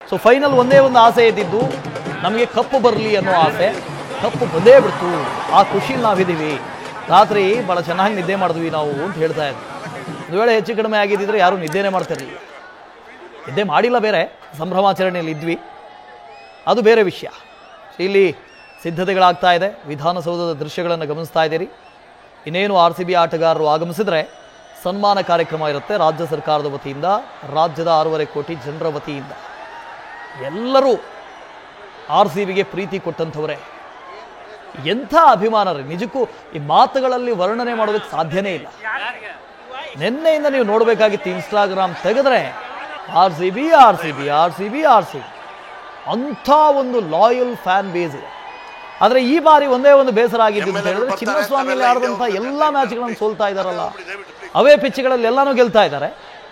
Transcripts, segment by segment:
So final ಒಂದೇ ಒಂದು ಆಸೆ ಇದ್ದಿದ್ದು ನಮಗೆ ಕಪ್ಪು ಬರಲಿ ಅನ್ನೋ ಆಸೆ. ಕಪ್ಪು ಬಂದೇ ಬಿಡ್ತು, ಆ ಖುಷಿಲಿ ನಾವಿದ್ದೀವಿ. ರಾತ್ರಿ ಭಾಳ ಚೆನ್ನಾಗಿ ನಿದ್ದೆ ಮಾಡಿದ್ವಿ ನಾವು ಅಂತ ಹೇಳ್ತಾ ಇದ್ವಿ. ಒಂದು ವೇಳೆ ಹೆಚ್ಚು ಕಡಿಮೆ ಆಗಿದ್ದಿದ್ರೆ ಯಾರೂ ನಿದ್ದೆನೇ ಮಾಡ್ತಿರಲಿಲ್ಲ. ನಿದ್ದೆ ಮಾಡಿಲ್ಲ, ಬೇರೆ ಸಂಭ್ರಮಾಚರಣೆಯಲ್ಲಿ ಇದ್ವಿ, ಅದು ಬೇರೆ ವಿಷಯ. ಇಲ್ಲಿ ಸಿದ್ಧತೆಗಳಾಗ್ತಾ ಇದೆ. ವಿಧಾನಸೌಧದ ದೃಶ್ಯಗಳನ್ನು ಗಮನಿಸ್ತಾ ಇದ್ದೀರಿ. ಇನ್ನೇನು RCB ಆಟಗಾರರು ಆಗಮಿಸಿದ್ರೆ ಸನ್ಮಾನ ಕಾರ್ಯಕ್ರಮ ಇರುತ್ತೆ ರಾಜ್ಯ ಸರ್ಕಾರದ ವತಿಯಿಂದ, ರಾಜ್ಯದ 6.5 ಕೋಟಿ ಜನರ ವತಿಯಿಂದ. ಎಲ್ಲರೂ RCBಗೆ ಪ್ರೀತಿ ಕೊಟ್ಟಂಥವರೇ. ಎಂಥ ಅಭಿಮಾನ ರೀ, ನಿಜಕ್ಕೂ ಈ ಮಾತುಗಳಲ್ಲಿ ವರ್ಣನೆ ಮಾಡೋದಕ್ಕೆ ಸಾಧ್ಯನೇ ಇಲ್ಲ. ನಿನ್ನೆಯಿಂದ ನೀವು ನೋಡಬೇಕಾಗಿತ್ತು, ಇನ್ಸ್ಟಾಗ್ರಾಮ್ ತೆಗೆದ್ರೆ RCB ಅಂಥ ಒಂದು ಲಾಯಲ್ ಫ್ಯಾನ್ ಬೇಸ್ ಇದೆ. ಆದರೆ ಈ ಬಾರಿ ಒಂದೇ ಒಂದು ಬೇಸರ ಆಗಿದ್ದು ಅಂತ ಹೇಳಿದ್ರೆ, ಚಿನ್ನಸ್ವಾಮಿಯಲ್ಲಿ ಆಡಿದಂಥ ಎಲ್ಲ ಮ್ಯಾಚ್ಗಳನ್ನು ಸೋಲ್ತಾ ಇದ್ದಾರಲ್ಲ, ಅವೇ ಪಿಚ್ಗಳಲ್ಲಿ ಎಲ್ಲನೂ ಗೆಲ್ತಾ ಇದ್ದಾರೆ.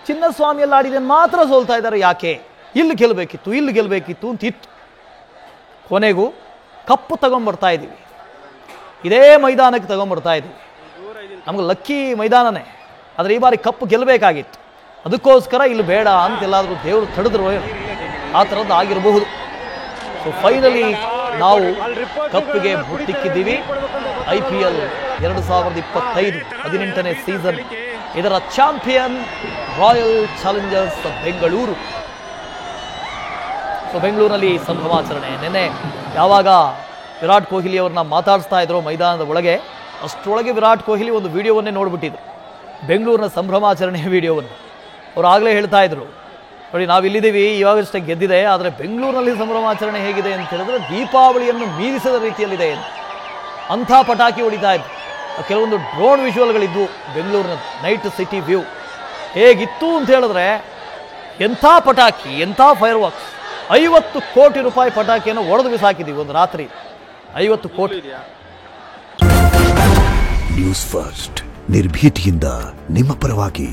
ಚಿನ್ನಸ್ವಾಮಿಯಲ್ಲಿ ಆಡಿದನ್ನು ಮಾತ್ರ ಸೋಲ್ತಾ ಇದ್ದಾರೆ. ಯಾಕೆ? ಇಲ್ಲಿ ಗೆಲ್ಲಬೇಕಿತ್ತು ಅಂತ ಇತ್ತು. ಕೊನೆಗೂ ಕಪ್ಪು ತಗೊಂಡ್ಬರ್ತಾ ಇದ್ದೀವಿ, ಇದೇ ಮೈದಾನಕ್ಕೆ ತಗೊಂಡ್ಬರ್ತಾ ಇದ್ದೀವಿ. ನಮ್ಗೆ ಲಕ್ಕಿ ಮೈದಾನನೇ, ಆದರೆ ಈ ಬಾರಿ ಕಪ್ಪು ಗೆಲ್ಲಬೇಕಾಗಿತ್ತು. ಅದಕ್ಕೋಸ್ಕರ ಇಲ್ಲಿ ಬೇಡ ಅಂತ ಎಲ್ಲಾದರೂ ದೇವರು ತಡೆದ್ರು, ಆ ಥರದ್ದು ಆಗಿರಬಹುದು. ಸೊ ಫೈನಲಿ ನಾವು ಕಪ್ಪಿಗೆ ಮುಟ್ಟಿಕ್ಕಿದ್ದೀವಿ. IPL 2025 18ನೇ ಸೀಸನ್, ಇದರ champion royal Challengers Bengaluru. So ಬೆಂಗಳೂರಿನಲ್ಲಿ ಸಂಭ್ರಮಾಚರಣೆ. ನಿನ್ನೆ ಯಾವಾಗ ವಿರಾಟ್ ಕೊಹ್ಲಿ ಅವ್ರನ್ನ ಮಾತಾಡಿಸ್ತಾ ಇದ್ರು ಮೈದಾನದ ಒಳಗೆ, ಅಷ್ಟರೊಳಗೆ ವಿರಾಟ್ ಕೊಹ್ಲಿ ಒಂದು ವಿಡಿಯೋವನ್ನೇ ನೋಡಿಬಿಟ್ಟಿದ್ರು, ಬೆಂಗಳೂರಿನ ಸಂಭ್ರಮಾಚರಣೆಯ ವಿಡಿಯೋವನ್ನು. ಅವ್ರು ಆಗಲೇ ಹೇಳ್ತಾ ಇದ್ರು, ನೋಡಿ ನಾವಿಲ್ಲಿದ್ದೀವಿ, ಇವಾಗಷ್ಟೇ ಗೆದ್ದಿದೆ, ಆದರೆ ಬೆಂಗಳೂರಿನಲ್ಲಿ ಸಂಭ್ರಮಾಚರಣೆ ಹೇಗಿದೆ ಅಂತ ಹೇಳಿದ್ರೆ ದೀಪಾವಳಿಯನ್ನು ಮೀರಿಸದ ರೀತಿಯಲ್ಲಿದೆ ಅಂತ. ಅಂಥ ಪಟಾಕಿ ಹೊಡಿತಾ ಇದ್ರು. ಕೆಲವೊಂದು ಡ್ರೋನ್ ವಿಜುವಲ್ಗಳಿದ್ವು ಬೆಂಗಳೂರಿನ ನೈಟ್ ಸಿಟಿ ವ್ಯೂ ಹೇಗಿತ್ತು ಅಂತ ಹೇಳಿದ್ರೆ, ಎಂಥ ಪಟಾಕಿ, ಎಂಥ ಫೈರ್ ವರ್ಕ್ಸ್. 50 ಕೋಟಿ ರೂಪಾಯಿ ಪಟಾಕಿಯನ್ನು ಒಡೆದು ಬಿಸಾಕಿದ್ದೀವಿ ಒಂದು ರಾತ್ರಿ. 50 ಕೋಟಿ. ನ್ಯೂಸ್ ಫಸ್ಟ್, ನಿರ್ಭೀತಿಯಿಂದ ನಿಮ್ಮ ಪರವಾಗಿ.